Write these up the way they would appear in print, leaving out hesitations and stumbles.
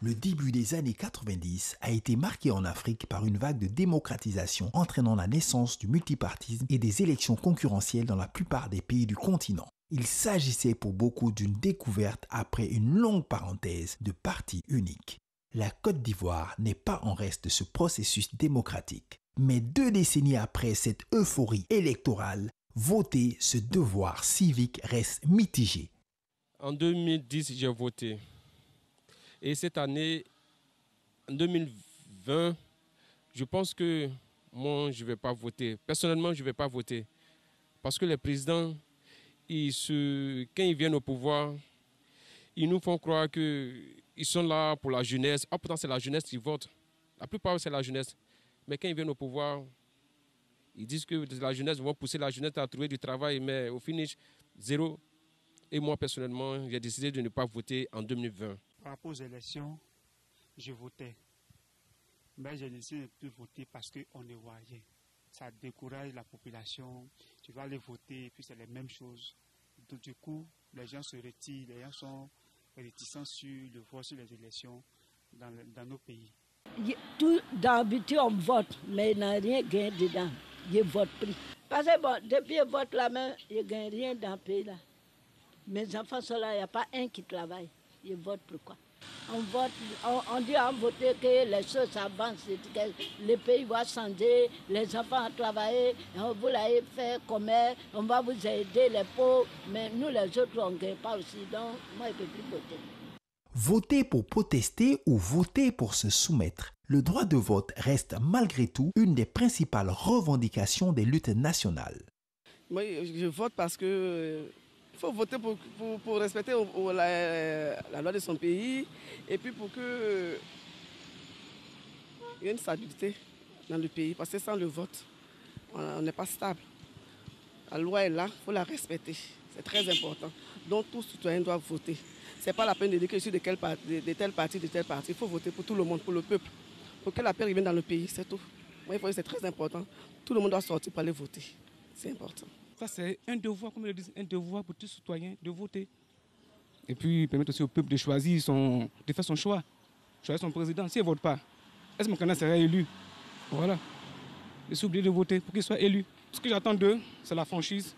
Le début des années 90 a été marqué en Afrique par une vague de démocratisation entraînant la naissance du multipartisme et des élections concurrentielles dans la plupart des pays du continent. Il s'agissait pour beaucoup d'une découverte après une longue parenthèse de partis uniques. La Côte d'Ivoire n'est pas en reste de ce processus démocratique. Mais 2 décennies après cette euphorie électorale, voter, ce devoir civique reste mitigé. En 2010, j'ai voté. Et cette année, en 2020, je pense que moi, je ne vais pas voter. Personnellement, je ne vais pas voter. Parce que les présidents, quand ils viennent au pouvoir, ils nous font croire qu'ils sont là pour la jeunesse. Ah, pourtant, c'est la jeunesse qui vote. La plupart, c'est la jeunesse. Mais quand ils viennent au pouvoir, ils disent que la jeunesse vont pousser la jeunesse à trouver du travail, mais au finish, zéro. Et moi, personnellement, j'ai décidé de ne pas voter en 2020. Par rapport aux élections, je votais. Mais j'ai décidé de ne plus voter parce qu'on ne voit rien. Ça décourage la population. Tu vas aller voter et puis c'est les mêmes choses. Donc, du coup, les gens se retirent, les gens sont réticents sur le vote, sur les élections dans nos pays. Tout d'habitude on vote, mais il n'y a rien gagné dedans. Je vote plus. Parce que bon, depuis que je vote la main, je ne gagne rien dans le pays là. Mes enfants sont là, il n'y a pas un qui travaille. Je vote pourquoi? On vote, on dit à voter que les choses avancent, que le pays va changer, les enfants vont travailler, vous l'avez fait commerce, on va vous aider les pauvres, mais nous les autres on ne gagne pas aussi, donc moi je ne peux plus voter. Voter pour protester ou voter pour se soumettre, le droit de vote reste malgré tout une des principales revendications des luttes nationales. Moi, je vote parce que il faut voter pour respecter la loi de son pays et puis pour qu'il y ait une stabilité dans le pays. Parce que sans le vote, on n'est pas stable. La loi est là, il faut la respecter. C'est très important. Donc tout citoyen doit voter. Ce n'est pas la peine de dire que je suis de tel parti, de tel parti. Il faut voter pour tout le monde, pour le peuple. Pour que la paix revienne dans le pays, c'est tout. Moi, c'est très important. Tout le monde doit sortir pour aller voter. C'est important. Ça, c'est un devoir, comme ils le disent, un devoir pour tout citoyen de voter. Et puis, permettre aussi au peuple de choisir, de faire son choix. Choisir son président. S'il ne vote pas, est-ce que mon candidat serait élu? Voilà. Ils sont obligés de voter pour qu'il soit élu. Ce que j'attends d'eux, c'est la franchise.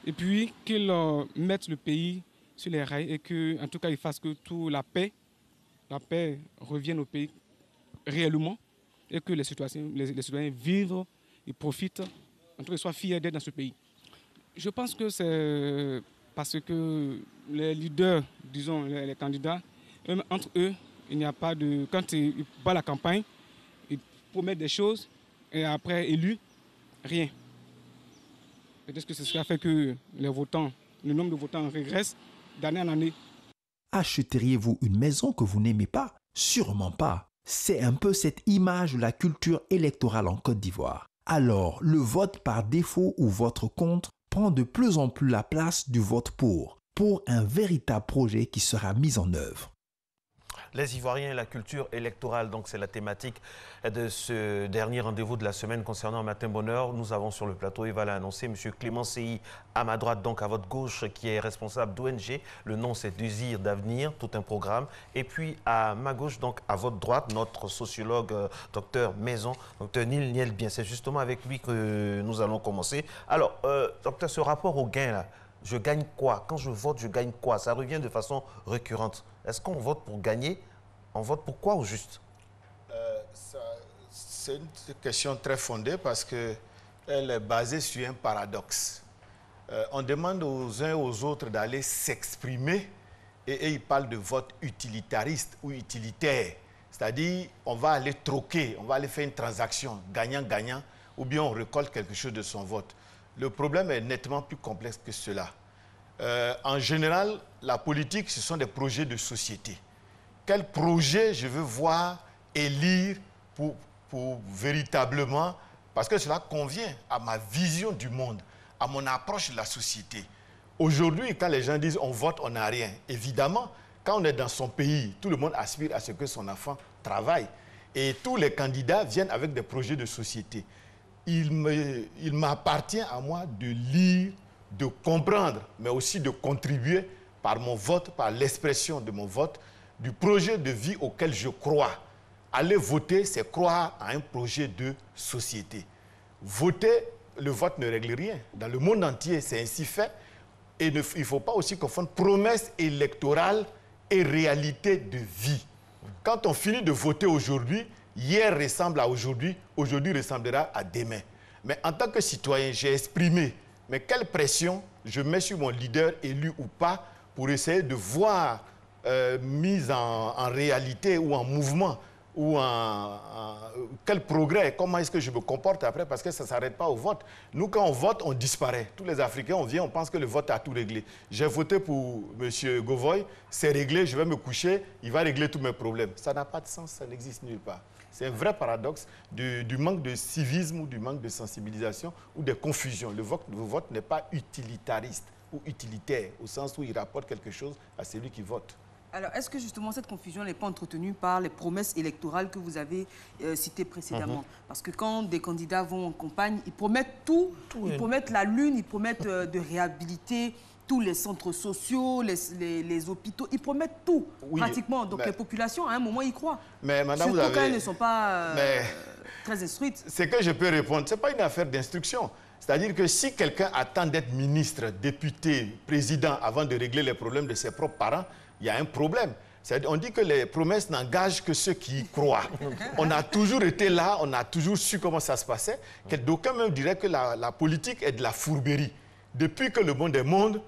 Et puis, qu'ils mettent le pays sur les rails et qu'en tout cas, ils fassent que la paix revienne au pays réellement et que les citoyens vivent et profitent. En tout cas, soient fiers d'être dans ce pays. Je pense que c'est parce que les leaders, disons les candidats, entre eux, il n'y a pas de... Quand ils battent la campagne, ils promettent des choses et après, élus, rien. Peut-être que c'est ce qui a fait que le nombre de votants régresse d'année en année. Achèteriez-vous une maison que vous n'aimez pas? Sûrement pas. C'est un peu cette image de la culture électorale en Côte d'Ivoire. Alors, le vote par défaut ou vote contre prend de plus en plus la place du vote pour un véritable projet qui sera mis en œuvre. Les Ivoiriens et la culture électorale, donc c'est la thématique de ce dernier rendez-vous de la semaine concernant Matin Bonheur. Nous avons sur le plateau, il va l'annoncer, M. Clément Seyi à ma droite, donc à votre gauche, qui est responsable d'ONG. Le nom c'est Désir d'avenir, tout un programme. Et puis à ma gauche, donc à votre droite, notre sociologue, docteur Maison, docteur Nil Niel-Bien. C'est justement avec lui que nous allons commencer. Alors, docteur, ce rapport au gain là, je gagne quoi? Quand je vote, je gagne quoi? Ça revient de façon récurrente. Est-ce qu'on vote pour gagner? On vote pour quoi au juste? C'est une question très fondée parce qu'elle est basée sur un paradoxe. On demande aux uns et aux autres d'aller s'exprimer et ils parlent de vote utilitariste ou utilitaire. C'est-à-dire, on va aller troquer, on va aller faire une transaction gagnant-gagnant ou bien on récolte quelque chose de son vote. Le problème est nettement plus complexe que cela. En général, la politique, ce sont des projets de société. Quel projet je veux voir élire pour véritablement, parce que cela convient à ma vision du monde, à mon approche de la société. Aujourd'hui, quand les gens disent on vote, on n'a rien. Évidemment, quand on est dans son pays, tout le monde aspire à ce que son enfant travaille. Et tous les candidats viennent avec des projets de société. Il m'appartient à moi de lire, de comprendre, mais aussi de contribuer par mon vote, par l'expression de mon vote, du projet de vie auquel je crois. Aller voter, c'est croire à un projet de société. Voter, le vote ne règle rien. Dans le monde entier, c'est ainsi fait. Et il ne faut pas aussi confondre promesse électorale et réalité de vie. Quand on finit de voter aujourd'hui, hier ressemble à aujourd'hui, aujourd'hui ressemblera à demain. Mais en tant que citoyen, j'ai exprimé, mais quelle pression je mets sur mon leader, élu ou pas, pour essayer de voir mise en réalité ou en mouvement, ou quel progrès, comment est-ce que je me comporte après, parce que ça ne s'arrête pas au vote. Nous, quand on vote, on disparaît. Tous les Africains, on vient, on pense que le vote a tout réglé. J'ai voté pour M. Govoy, c'est réglé, je vais me coucher, il va régler tous mes problèmes. Ça n'a pas de sens, ça n'existe nulle part. C'est un vrai paradoxe du manque de civisme ou du manque de sensibilisation ou de confusion. Le vote n'est pas utilitariste ou utilitaire, au sens où il rapporte quelque chose à celui qui vote. Alors, est-ce que justement cette confusion n'est pas entretenue par les promesses électorales que vous avez citées précédemment? Parce que quand des candidats vont en campagne, ils promettent tout. Ils promettent la lune, ils promettent de réhabiliter tous les centres sociaux, les hôpitaux. Ils promettent tout, pratiquement. Donc les populations, à un moment, y croient. Mais madame, surtout quand elles ne sont pas très instruites. Ce que je peux répondre, ce n'est pas une affaire d'instruction. C'est-à-dire que si quelqu'un attend d'être ministre, député, président avant de régler les problèmes de ses propres parents, il y a un problème. On dit que les promesses n'engagent que ceux qui y croient. On a toujours été là, on a toujours su comment ça se passait. D'aucuns même diraient que la politique est de la fourberie. Depuis que le monde est monde,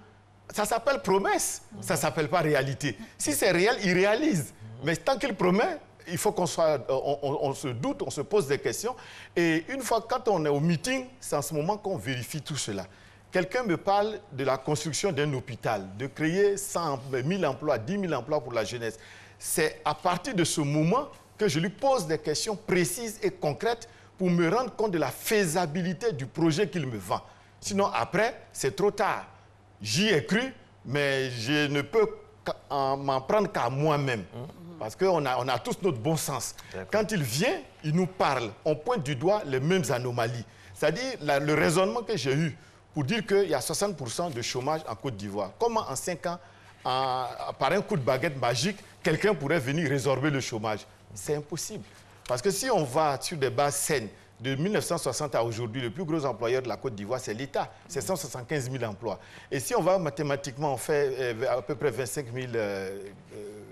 ça s'appelle promesse, ça ne s'appelle pas réalité. Si c'est réel, il réalise. Mais tant qu'il promet, il faut qu'on on se doute, on se pose des questions. Et une fois, quand on est au meeting, c'est en ce moment qu'on vérifie tout cela. Quelqu'un me parle de la construction d'un hôpital, de créer 100 000 emplois, 10 000 emplois pour la jeunesse. C'est à partir de ce moment que je lui pose des questions précises et concrètes pour me rendre compte de la faisabilité du projet qu'il me vend. Sinon, après, c'est trop tard. J'y ai cru, mais je ne peux m'en prendre qu'à moi-même. Parce qu'on a tous notre bon sens. Quand il vient, il nous parle. On pointe du doigt les mêmes anomalies. C'est-à-dire le raisonnement que j'ai eu pour dire qu'il y a 60% de chômage en Côte d'Ivoire. Comment en 5 ans, par un coup de baguette magique, quelqu'un pourrait venir résorber le chômage? C'est impossible. Parce que si on va sur des bases saines, de 1960 à aujourd'hui, le plus gros employeur de la Côte d'Ivoire, c'est l'État. C'est 175 000 emplois. Et si on va mathématiquement, on fait à peu près 25 000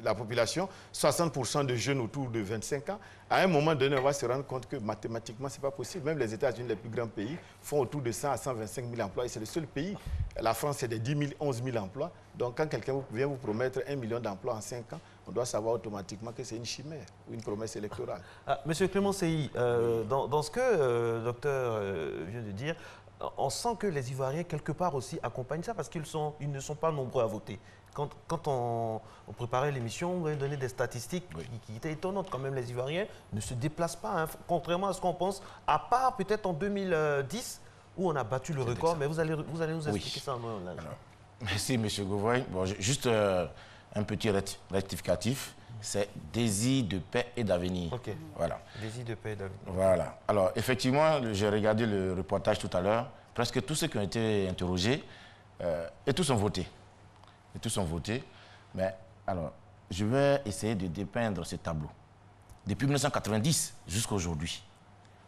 la population, 60% de jeunes autour de 25 ans, à un moment donné, on va se rendre compte que mathématiquement, ce n'est pas possible. Même les États-Unis, les plus grands pays, font autour de 100 à 125 000 emplois. Et c'est le seul pays. La France, c'est des 10 000, 11 000 emplois. Donc, quand quelqu'un vient vous promettre 1 million d'emplois en 5 ans, on doit savoir automatiquement que c'est une chimère ou une promesse électorale. Monsieur Clément Seyi, dans ce que le docteur vient de dire, on sent que les Ivoiriens, quelque part aussi, accompagnent ça parce qu'ils ne sont pas nombreux à voter. Quand on préparait l'émission, on avait donné des statistiques qui étaient étonnantes. Quand même, les Ivoiriens ne se déplacent pas, hein, contrairement à ce qu'on pense, à part peut-être en 2010, où on a battu le record. Mais vous allez nous expliquer ça. Merci, M. Govoy. Bon, juste un petit rectificatif. C'est désir de paix et d'avenir. Ok. Voilà. Désir de paix et d'avenir. Voilà. Alors, effectivement, j'ai regardé le reportage tout à l'heure. Presque tous ceux qui ont été interrogés, et tous ont voté. Et tous ont voté. Mais, alors, je vais essayer de dépeindre ce tableau. Depuis 1990 jusqu'à aujourd'hui.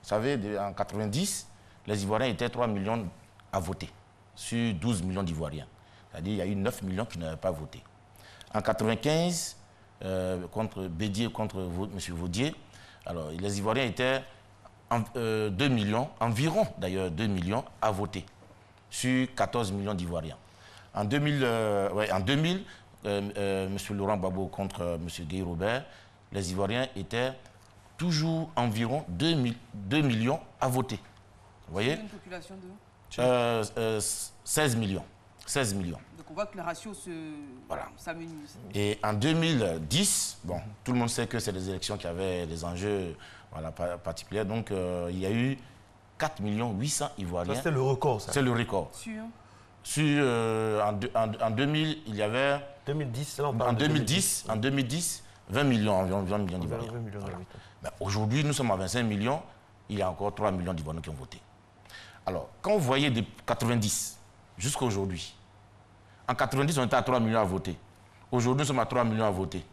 Vous savez, en 1990, les Ivoiriens étaient 3 millions à voter sur 12 millions d'Ivoiriens. C'est-à-dire qu'il y a eu 9 millions qui n'avaient pas voté. En 1995, contre Bédier, contre M. Vaudier, alors les Ivoiriens étaient 2 millions, environ d'ailleurs 2 millions à voter sur 14 millions d'Ivoiriens. En 2000, M. Laurent Gbagbo contre M. Guy Robert, les Ivoiriens étaient toujours environ 2 millions à voter. Vous voyez? Une population de 16 millions. 16 millions. Donc on voit que les ratios s'amenuisent. Et en 2010, bon, tout le monde sait que c'est des élections qui avaient des enjeux particuliers. Donc il y a eu 4 800 000 Ivoiriens. C'était le record, ça. C'est le record. En 2000, il y avait... 2010, là, en 2010, 20 millions, environ 20 millions d'Ivoiriens. Voilà. Aujourd'hui, nous sommes à 25 millions. Il y a encore 3 millions d'Ivoiriens qui ont voté. Alors, quand vous voyez de 90 jusqu'à aujourd'hui, en 90, on était à 3 millions à voter. Aujourd'hui, nous sommes à 3 millions à voter.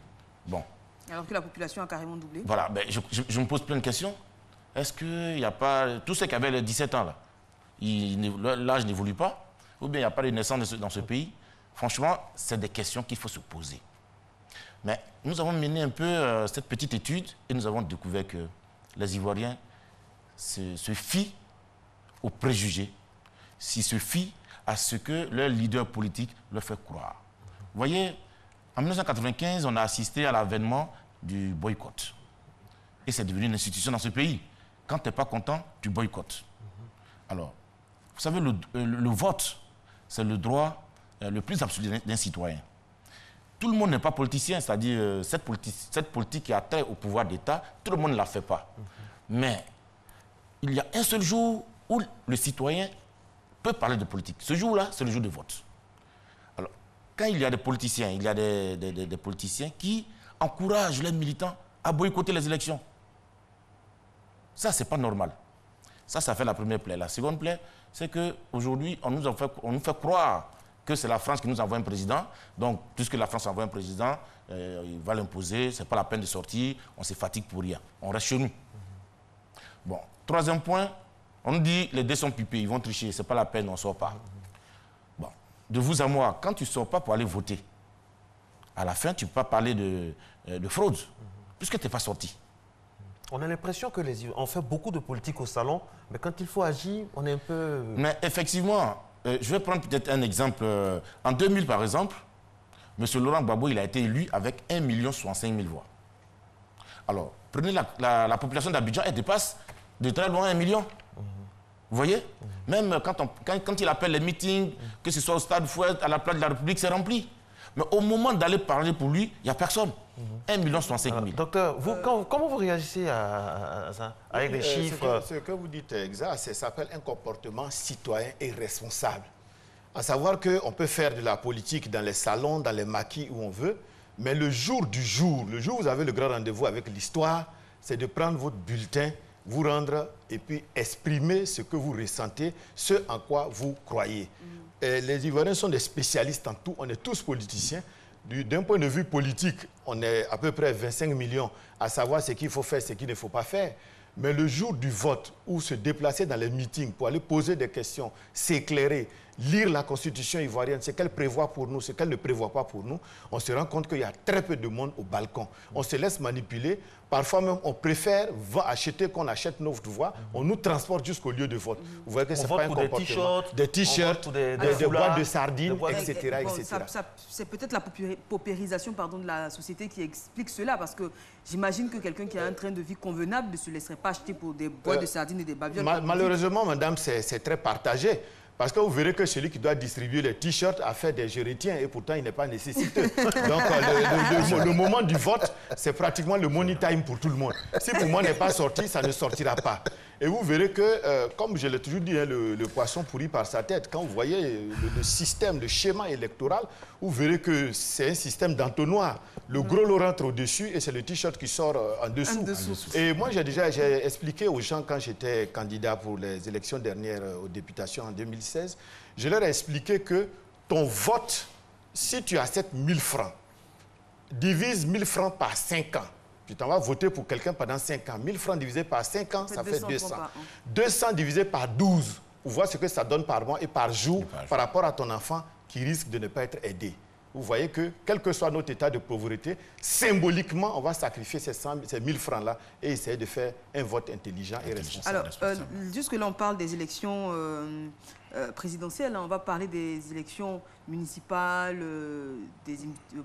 Bon. Alors que la population a carrément doublé. Voilà, ben, je me pose plein de questions. Est-ce qu'il n'y a pas... Tous ceux qui avaient les 17 ans, là, l'âge n'évolue pas? Ou bien il n'y a pas de naissance dans ce pays? Franchement, c'est des questions qu'il faut se poser. Mais nous avons mené un peu cette petite étude et nous avons découvert que les Ivoiriens se fient aux préjugés, se fient à ce que leur leader politique leur fait croire. Vous voyez, en 1995, on a assisté à l'avènement du boycott. Et c'est devenu une institution dans ce pays. Quand tu n'es pas content, tu boycottes. Alors, vous savez, le vote, c'est le droit le plus absolu d'un citoyen. Tout le monde n'est pas politicien, c'est-à-dire cette politique qui a trait au pouvoir d'État, tout le monde ne la fait pas. Mais il y a un seul jour où le citoyen peut parler de politique. Ce jour-là, c'est le jour de vote. Alors, quand il y a des politiciens, il y a des politiciens qui encouragent les militants à boycotter les élections. Ça, ce n'est pas normal. Ça fait la première plaie. La seconde plaie, c'est qu'aujourd'hui, on nous fait croire que c'est la France qui nous envoie un président. Donc, puisque la France envoie un président, il va l'imposer, ce n'est pas la peine de sortir, on se fatigue pour rien. On reste chez nous. Bon, troisième point, on nous dit les dés sont pipés, ils vont tricher, ce n'est pas la peine, on ne sort pas. Bon, de vous à moi, quand tu ne sors pas pour aller voter, à la fin, tu ne peux pas parler de fraude, puisque tu n'es pas sorti. On a l'impression que on fait beaucoup de politique au salon, mais quand il faut agir, on est un peu... Mais effectivement, je vais prendre peut-être un exemple. En 2000, par exemple, M. Laurent Gbagbo, il a été élu avec 1,65 million voix. Alors, prenez la population d'Abidjan, elle dépasse de très loin 1 million. Vous voyez? Même quand il appelle les meetings, que ce soit au Stade Fouette, à la place de la République, c'est rempli. Mais au moment d'aller parler pour lui, il n'y a personne. 1,65 million. Docteur, vous, comment vous réagissez à ça, avec des chiffres? Ce que vous dites est exact, ça s'appelle un comportement citoyen et responsable. À savoir qu'on peut faire de la politique dans les salons, dans les maquis, où on veut, mais le jour où vous avez le grand rendez-vous avec l'histoire, c'est de prendre votre bulletin, vous rendre et puis exprimer ce que vous ressentez, ce en quoi vous croyez. Et les Ivoiriens sont des spécialistes en tout, on est tous politiciens. D'un point de vue politique, on est à peu près 25 millions à savoir ce qu'il faut faire, ce qu'il ne faut pas faire. Mais le jour du vote, où se déplacer dans les meetings pour aller poser des questions, s'éclairer, lire la constitution ivoirienne, ce qu'elle prévoit pour nous, ce qu'elle ne prévoit pas pour nous, on se rend compte qu'il y a très peu de monde au balcon. On se laisse manipuler. Parfois même, on préfère acheter qu'on achète nos voix. On nous transporte jusqu'u lieu de vote. Vous voyez que c'est pas un comportement. Des t-shirts, des boîtes de sardines, etc. C'est peut-être la paupérisation de la société qui explique cela, parce que j'imagine que quelqu'un qui a un train de vie convenable ne se laisserait pas acheter pour des boîtes de sardines et des babioles. Malheureusement, madame, c'est très partagé. Parce que vous verrez que celui qui doit distribuer les t-shirts a fait des gérétiens et pourtant il n'est pas nécessiteux. Donc le moment du vote, c'est pratiquement le money time pour tout le monde. Si pour moi n'est pas sorti, ça ne sortira pas. Et vous verrez que, comme je l'ai toujours dit, hein, le poisson pourrit par sa tête. Quand vous voyez le système, le schéma électoral, vous verrez que c'est un système d'entonnoir. Le gros lot rentre au-dessus et c'est le t-shirt qui sort en dessous. Et moi, j'ai expliqué aux gens quand j'étais candidat pour les élections dernières aux députations en 2016, je leur ai expliqué que ton vote, si tu as 7 000 francs, divise 1 000 francs par 5 ans. Tu t'en vas voter pour quelqu'un pendant 5 ans. 1 000 francs divisé par 5 ans, ça fait 200. 200 divisé par 12, pour voir ce que ça donne par mois et par jour par rapport à ton enfant qui risque de ne pas être aidé. Vous voyez que, quel que soit notre état de pauvreté, symboliquement, on va sacrifier ces 1 000 francs-là et essayer de faire un vote intelligent et responsable. Alors, jusque là, on parle des élections présidentielles, on va parler des élections municipales,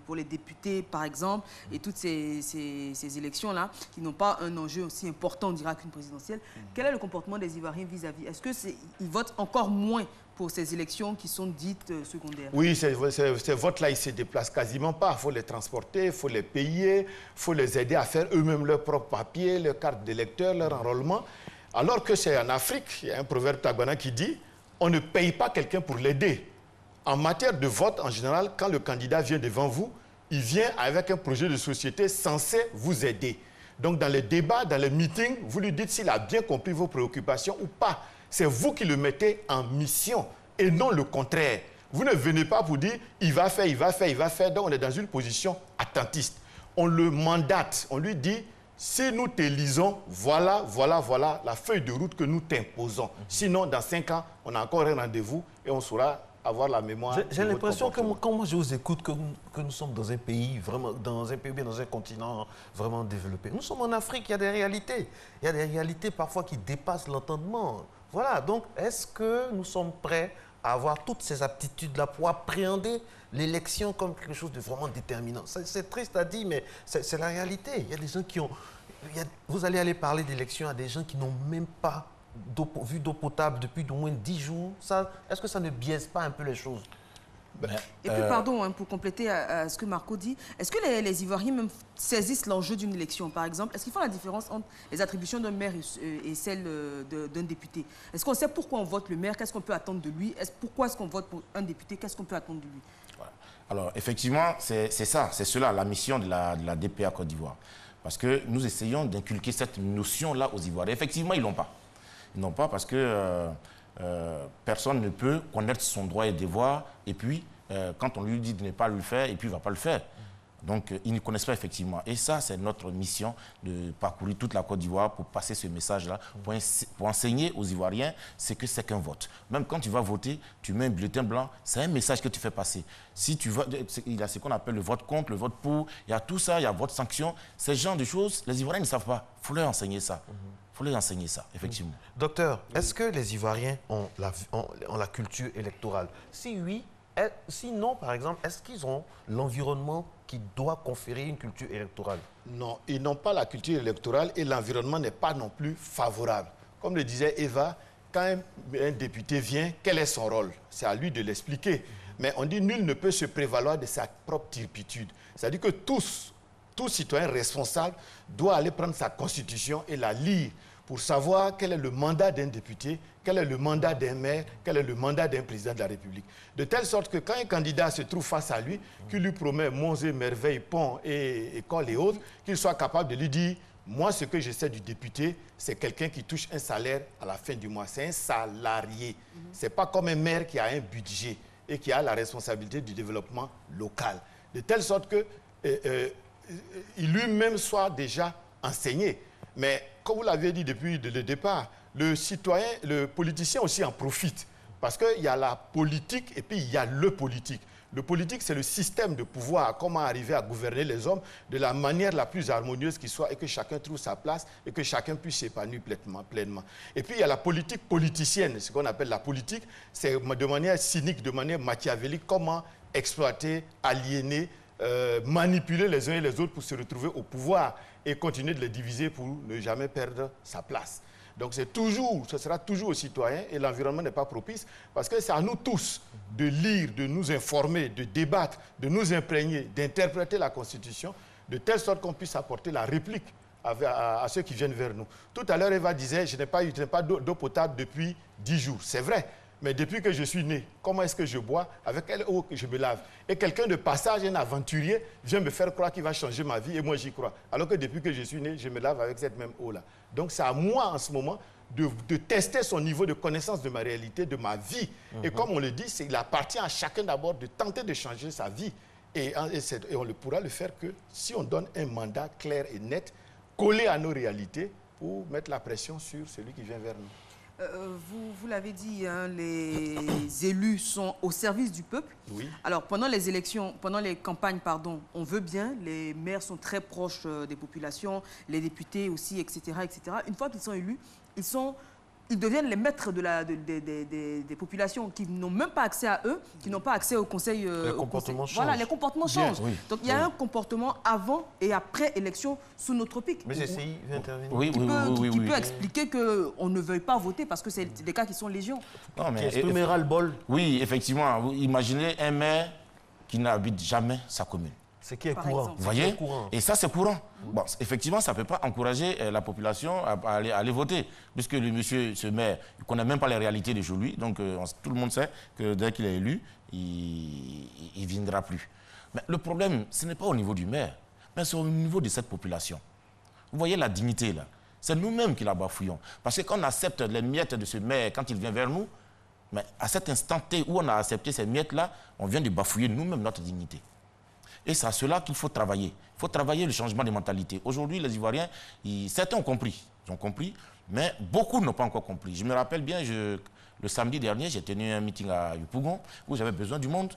pour les députés, par exemple, et toutes ces élections-là, qui n'ont pas un enjeu aussi important, on dira, qu'une présidentielle. Quel est le comportement des Ivoiriens vis-à-vis? Est-ce qu'ils votent encore moins pour ces élections qui sont dites secondaires? Oui, ces votes-là, ils ne se déplacent quasiment pas. Il faut les transporter, il faut les payer, il faut les aider à faire eux-mêmes leurs propres papiers, leurs cartes d'électeurs, leur enrôlement. Alors que c'est en Afrique, il y a un proverbe tagbana qui dit « on ne paye pas quelqu'un pour l'aider ». En matière de vote, en général, quand le candidat vient devant vous, il vient avec un projet de société censé vous aider. Donc, dans les débats, dans les meetings, vous lui dites s'il a bien compris vos préoccupations ou pas. C'est vous qui le mettez en mission et non le contraire. Vous ne venez pas pour dire « il va faire », donc on est dans une position attentiste. on le mandate, on lui dit, si nous t'élisons, voilà la feuille de route que nous t'imposons. Sinon, dans 5 ans, on a encore un rendez-vous et on saura avoir la mémoire. J'ai l'impression que quand moi je vous écoute, que nous sommes dans un pays, vraiment, dans un pays, bien dans un continent vraiment développé. Nous sommes en Afrique, il y a des réalités. Il y a des réalités parfois qui dépassent l'entendement. Voilà, donc est-ce que nous sommes prêts à avoir toutes ces aptitudes-là pour appréhender l'élection comme quelque chose de vraiment déterminant? C'est triste à dire, mais c'est la réalité. Il y a des gens qui ont... vous allez aller parler d'élection à des gens qui n'ont même pas vu d'eau potable depuis au moins 10 jours. Est-ce que ça ne biaise pas un peu les choses? Et puis, pardon, pour compléter à ce que Marco dit, est-ce que les Ivoiriens même saisissent l'enjeu d'une élection, par exemple? Est-ce qu'ils font la différence entre les attributions d'un maire et celles d'un député? Est-ce qu'on sait pourquoi on vote le maire? Qu'est-ce qu'on peut attendre de lui? Pourquoi est-ce qu'on vote pour un député? Qu'est-ce qu'on peut attendre de lui? Voilà. Alors, effectivement, c'est ça, c'est cela, la mission de la DPA Côte d'Ivoire. Parce que nous essayons d'inculquer cette notion-là aux Ivoiriens. Effectivement, ils ne l'ont pas. Ils n'ont pas parce que personne ne peut connaître son droit et devoir. Et puis, quand on lui dit de ne pas le faire, et puis il ne va pas le faire. Donc, ils ne connaissent pas effectivement. Et ça, c'est notre mission de parcourir toute la Côte d'Ivoire pour passer ce message-là, pour enseigner aux Ivoiriens ce que c'est qu'un vote. Même quand tu vas voter, tu mets un bulletin blanc, c'est un message que tu fais passer. Si tu vas, il y a ce qu'on appelle le vote contre, le vote pour, il y a tout ça, il y a vote sanction. Ces genres de choses, les Ivoiriens ne savent pas. Il faut leur enseigner ça. Il faut leur enseigner ça, effectivement. Docteur, est-ce que les Ivoiriens ont la culture électorale? Si oui, si non, par exemple, est-ce qu'ils ont l'environnement qui doit conférer une culture électorale? Non, ils n'ont pas la culture électorale et l'environnement n'est pas non plus favorable. Comme le disait Eva, quand un député vient, quel est son rôle? C'est à lui de l'expliquer. Mais on dit nul ne peut se prévaloir de sa propre turpitude. C'est-à-dire que tout citoyen responsable doit aller prendre sa constitution et la lire pour savoir quel est le mandat d'un député, quel est le mandat d'un maire, quel est le mandat d'un président de la République. De telle sorte que quand un candidat se trouve face à lui, qui lui promet monts et merveilles, ponts et écoles et autres, qu'il soit capable de lui dire « Moi, ce que je sais du député, c'est quelqu'un qui touche un salaire à la fin du mois. C'est un salarié. Ce n'est pas comme un maire qui a un budget et qui a la responsabilité du développement local. » De telle sorte que il lui-même soit déjà enseigné. Mais comme vous l'avez dit depuis le départ, le citoyen, le politicien aussi en profite. Parce qu'il y a la politique et puis il y a le politique. Le politique, c'est le système de pouvoir, comment arriver à gouverner les hommes de la manière la plus harmonieuse qui soit et que chacun trouve sa place et que chacun puisse s'épanouir pleinement. Et puis il y a la politique politicienne, ce qu'on appelle la politique, c'est de manière cynique, de manière machiavélique, comment exploiter, aliéner, manipuler les uns et les autres pour se retrouver au pouvoir et continuer de les diviser pour ne jamais perdre sa place. Donc ce sera toujours aux citoyens et l'environnement n'est pas propice parce que c'est à nous tous de lire, de nous informer, de débattre, de nous imprégner, d'interpréter la Constitution de telle sorte qu'on puisse apporter la réplique à ceux qui viennent vers nous. Tout à l'heure, Eva disait, je n'ai pas d'eau potable depuis 10 jours. C'est vrai. Mais depuis que je suis né, comment est-ce que je bois? Avec quelle eau que je me lave? Et quelqu'un de passage, un aventurier, vient me faire croire qu'il va changer ma vie et moi j'y crois. Alors que depuis que je suis né, je me lave avec cette même eau-là. Donc c'est à moi en ce moment de tester son niveau de connaissance de ma réalité, de ma vie. Et comme on le dit, il appartient à chacun d'abord de tenter de changer sa vie. Et on pourra le faire que si on donne un mandat clair et net, collé à nos réalités, pour mettre la pression sur celui qui vient vers nous. Vous l'avez dit, hein, les élus sont au service du peuple. Oui. Alors, pendant les élections, pendant les campagnes, pardon, on veut bien, les maires sont très proches des populations, les députés aussi, etc., etc. Une fois qu'ils sont élus, ils deviennent les maîtres des populations qui n'ont même pas accès à eux, qui n'ont pas accès au conseil. Les comportements changent. Voilà, les comportements changent. Oui. Donc, il y a un comportement avant et après élection sous notre pic. Mais j'essaye d'intervenir. Qui peut expliquer qu'on ne veuille pas voter parce que c'est des cas qui sont légion. Non, mais Qui exprimera le bol. Oui, effectivement. Vous imaginez un maire qui n'habite jamais sa commune. Ce qui est Par courant. exemple. Vous voyez? Et ça, c'est courant. Bon, effectivement, ça ne peut pas encourager la population à aller voter, puisque le monsieur, ce maire, il ne connaît même pas les réalités de chez lui. Donc, tout le monde sait que dès qu'il est élu, il ne viendra plus. Mais le problème, ce n'est pas au niveau du maire, mais c'est au niveau de cette population. Vous voyez la dignité, là. C'est nous-mêmes qui la bafouillons. Parce que quand on accepte les miettes de ce maire, quand il vient vers nous, mais à cet instant T où on a accepté ces miettes-là, on vient de bafouiller nous-mêmes notre dignité. Et c'est à cela qu'il faut travailler. Il faut travailler le changement de mentalité. Aujourd'hui, les Ivoiriens, certains ont compris, mais beaucoup n'ont pas encore compris. Je me rappelle bien, le samedi dernier, j'ai tenu un meeting à Yopougon où j'avais besoin du monde.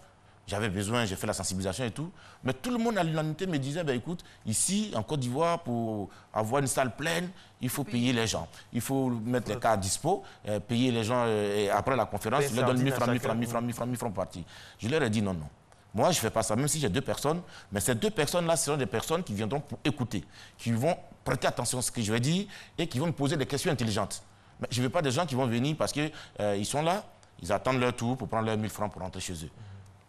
J'ai fait la sensibilisation et tout. Mais tout le monde à l'unanimité me disait, ben, écoute, ici, en Côte d'Ivoire, pour avoir une salle pleine, il faut payer les gens. Il faut mettre les cas à dispo, payer les gens. Et après la conférence, ils leur donnent 1000 francs parti. Je leur ai dit non. Moi, je ne fais pas ça, même si j'ai 2 personnes. Mais ces 2 personnes-là seront des personnes qui viendront pour écouter, qui vont prêter attention à ce que je vais dire et qui vont me poser des questions intelligentes. Mais je ne veux pas des gens qui vont venir parce qu'ils sont là, ils attendent leur tour pour prendre leurs 1000 francs pour rentrer chez eux.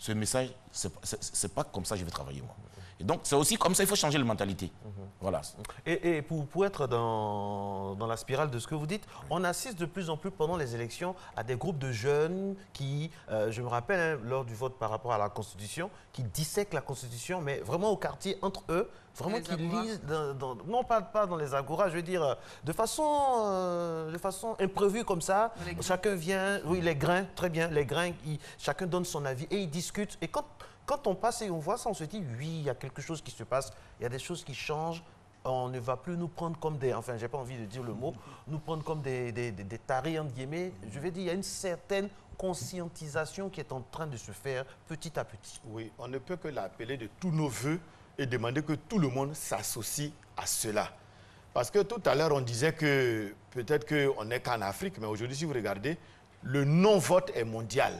Ce message, ce n'est pas comme ça que je vais travailler, moi. Et donc, c'est aussi comme ça, il faut changer la mentalité. Voilà. Et pour être dans la spirale de ce que vous dites, on assiste de plus en plus pendant les élections à des groupes de jeunes qui, je me rappelle, lors du vote par rapport à la Constitution, qui dissèquent la Constitution, mais vraiment au quartier, entre eux, vraiment qui lisent, non pas dans les agoras, je veux dire, de façon imprévue comme ça. Chacun vient, oui, les grains, très bien, les grains, chacun donne son avis et ils discutent. Et quand on passe et on voit ça, on se dit, oui, il y a quelque chose qui se passe, il y a des choses qui changent. On ne va plus nous prendre comme des, enfin, j'ai pas envie de dire le mot, nous prendre comme des tarés, entre guillemets. Je veux dire, il y a une certaine conscientisation qui est en train de se faire petit à petit. Oui, on ne peut que l'appeler de tous nos voeux et demander que tout le monde s'associe à cela. Parce que tout à l'heure, on disait que peut-être qu'on n'est qu'en Afrique, mais aujourd'hui, si vous regardez, le non-vote est mondial.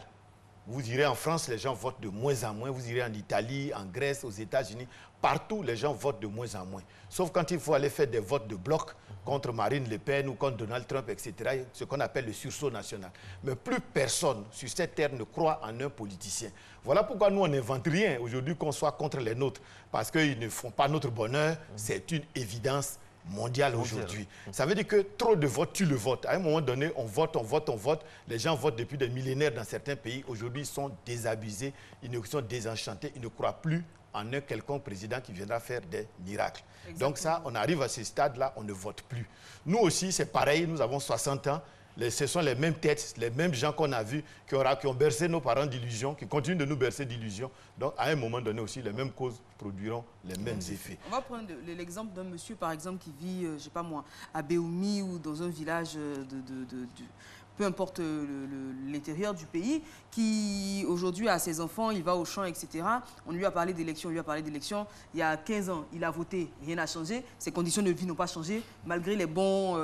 Vous irez en France, les gens votent de moins en moins. Vous irez en Italie, en Grèce, aux États-Unis. Partout, les gens votent de moins en moins. Sauf quand il faut aller faire des votes de bloc contre Marine Le Pen ou contre Donald Trump, etc., ce qu'on appelle le sursaut national. Mais plus personne sur cette terre ne croit en un politicien. Voilà pourquoi nous, on n'invente rien aujourd'hui qu'on soit contre les nôtres. Parce qu'ils ne font pas notre bonheur. C'est une évidence mondiale aujourd'hui. Ça veut dire que trop de votes tue le vote. À un moment donné, on vote. Les gens votent depuis des millénaires dans certains pays. Aujourd'hui, ils sont désabusés, ils sont désenchantés, ils ne croient plus en un quelconque président qui viendra faire des miracles. Exactement. Donc ça, on arrive à ce stade-là, on ne vote plus. Nous aussi, c'est pareil, nous avons 60 ans. Ce sont les mêmes têtes, les mêmes gens qu'on a vus, qui ont bercé nos parents d'illusions, qui continuent de nous bercer d'illusions. Donc, à un moment donné aussi, les mêmes causes produiront les mêmes effets. On va prendre l'exemple d'un monsieur, par exemple, qui vit, je ne sais pas moi, à Béoumi ou dans un village peu importe l'intérieur du pays, qui aujourd'hui a ses enfants, il va au champ, etc. On lui a parlé d'élection, il y a 15 ans, il a voté, rien n'a changé, ses conditions de vie n'ont pas changé, malgré les bons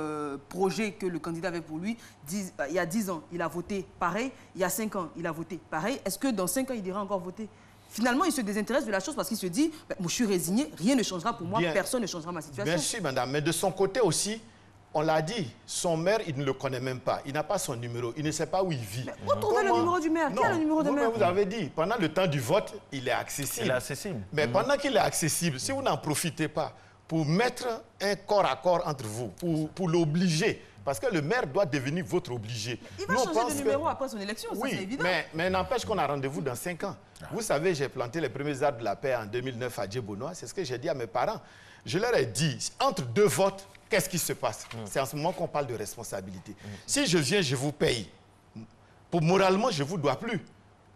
projets que le candidat avait pour lui. Il y a 10 ans, il a voté pareil, il y a 5 ans, il a voté pareil. Est-ce que dans 5 ans, il ira encore voter ? Finalement, il se désintéresse de la chose parce qu'il se dit, je suis résigné, rien ne changera pour moi, personne ne changera ma situation. Bien sûr, madame, mais de son côté aussi, on l'a dit, son maire, il ne le connaît même pas. Il n'a pas son numéro. Il ne sait pas où il vit. Mais où trouver le numéro du maire? Qui a le numéro du maire? Vous avez dit, pendant le temps du vote, il est accessible. Il est accessible. Mais pendant qu'il est accessible, si vous n'en profitez pas pour mettre un corps à corps entre vous, pour l'obliger, parce que le maire doit devenir votre obligé. Il va changer de numéro après son élection, oui, c'est évident. Mais n'empêche qu'on a rendez-vous dans 5 ans. Vous savez, j'ai planté les premiers arbres de la paix en 2009 à Djebonois. C'est ce que j'ai dit à mes parents. Je leur ai dit, entre 2 votes, qu'est-ce qui se passe? C'est en ce moment qu'on parle de responsabilité. Si je viens, je vous paye. Moralement, je ne vous dois plus.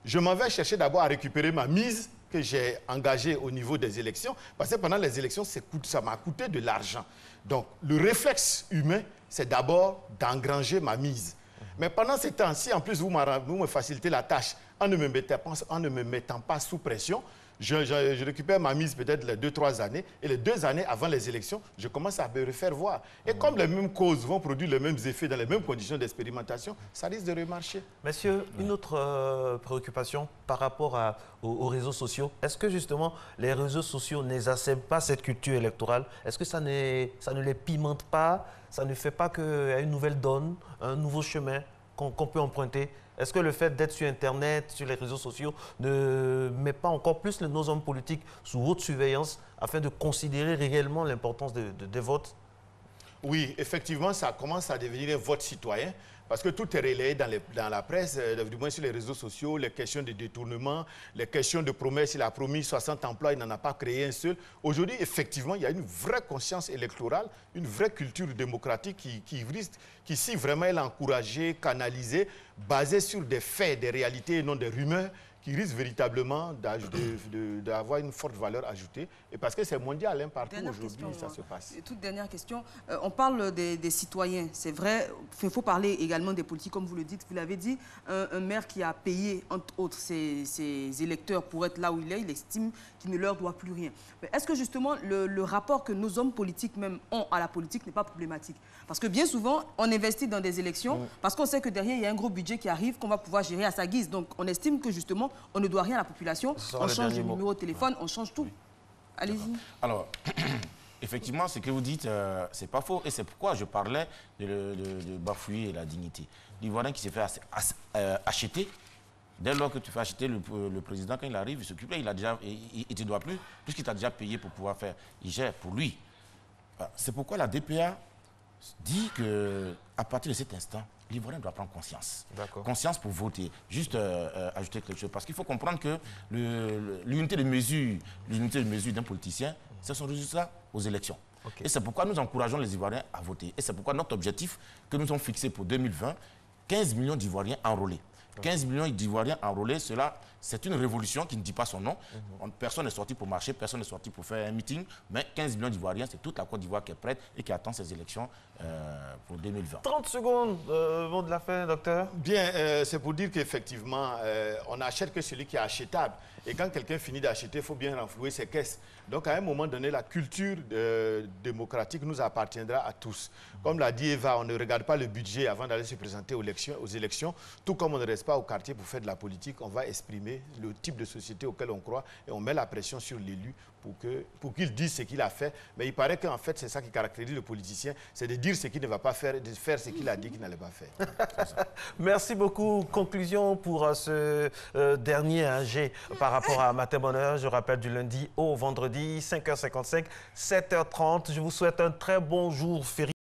Je m'en vais chercher d'abord à récupérer ma mise que j'ai engagée au niveau des élections. Parce que pendant les élections, ça m'a coûté de l'argent. Donc, le réflexe humain, c'est d'abord d'engranger ma mise. Mais pendant ce temps, si en plus vous me facilitez la tâche en ne me mettant pas sous pression, je récupère ma mise peut-être les 2-3 années, et les 2 années avant les élections, je commence à me refaire voir. Et comme les mêmes causes vont produire les mêmes effets dans les mêmes conditions d'expérimentation, ça risque de remarcher. Monsieur, une autre préoccupation par rapport aux réseaux sociaux. Est-ce que justement les réseaux sociaux n'exacerbent pas cette culture électorale? Est-ce que ça ne les pimente pas? Ça ne fait pas qu'il y a une nouvelle donne, un nouveau chemin qu'on peut emprunter? Est-ce que le fait d'être sur Internet, sur les réseaux sociaux, ne met pas encore plus nos hommes politiques sous haute surveillance afin de considérer réellement l'importance des votes? Oui, effectivement, ça commence à devenir un vote citoyen parce que tout est relayé dans la presse, du moins sur les réseaux sociaux, les questions de détournement, les questions de promesses. Il a promis 60 emplois, il n'en a pas créé un seul. Aujourd'hui, effectivement, il y a une vraie conscience électorale, une vraie culture démocratique qui si vraiment elle est encouragée, canalisée, basée sur des faits, des réalités et non des rumeurs, qui risque véritablement d'avoir une forte valeur ajoutée. Et parce que c'est mondial, hein, partout aujourd'hui, ça se passe. Toute dernière question. On parle des citoyens, c'est vrai. Il faut parler également des politiques, comme vous le dites. Vous l'avez dit, un maire qui a payé, entre autres, ses électeurs pour être là où il est, il estime qu'il ne leur doit plus rien. Mais est-ce que justement, le rapport que nos hommes politiques même ont à la politique n'est pas problématique? Parce que bien souvent, on investit dans des élections parce qu'on sait que derrière, il y a un gros budget qui arrive qu'on va pouvoir gérer à sa guise. Donc, on estime que justement, on ne doit rien à la population. On change le numéro de téléphone, on change tout. Allez-y. Alors, effectivement, ce que vous dites, c'est pas faux. Et c'est pourquoi je parlais de bafouiller la dignité. L'Ivoirien qui s'est fait acheter, dès lors que tu fais acheter le président, quand il arrive, il s'occupe, il ne te doit plus, puisqu'il t'a déjà payé pour pouvoir faire. Il gère pour lui. C'est pourquoi la DPA dit qu'à partir de cet instant, l'Ivoirien doit prendre conscience. Conscience pour voter. Juste ajouter quelque chose. Parce qu'il faut comprendre que l'unité de mesure d'un politicien, c'est son résultat aux élections. Et c'est pourquoi nous encourageons les Ivoiriens à voter. Et c'est pourquoi notre objectif que nous avons fixé pour 2020, 15 millions d'Ivoiriens enrôlés. 15 millions d'Ivoiriens enrôlés, c'est une révolution qui ne dit pas son nom. Personne n'est sorti pour marcher, personne n'est sorti pour faire un meeting, mais 15 millions d'Ivoiriens, c'est toute la Côte d'Ivoire qui est prête et qui attend ces élections pour 2020. 30 secondes, mot de la fin, docteur. Bien, c'est pour dire qu'effectivement, on n'achète que celui qui est achetable. Et quand quelqu'un finit d'acheter, il faut bien renflouer ses caisses. Donc, à un moment donné, la culture démocratique nous appartiendra à tous. Comme l'a dit Eva, on ne regarde pas le budget avant d'aller se présenter aux élections. Tout comme on ne reste pas au quartier pour faire de la politique, on va exprimer le type de société auquel on croit et on met la pression sur l'élu pour qu'il dise ce qu'il a fait. Mais il paraît qu'en fait, c'est ça qui caractérise le politicien, c'est de dire ce qu'il ne va pas faire et de faire ce qu'il a dit qu'il n'allait pas faire. Merci beaucoup. Conclusion pour ce dernier AG par rapport à Matin Bonheur. Je rappelle du lundi au vendredi, 5h55, 7h30. Je vous souhaite un très bon jour férié.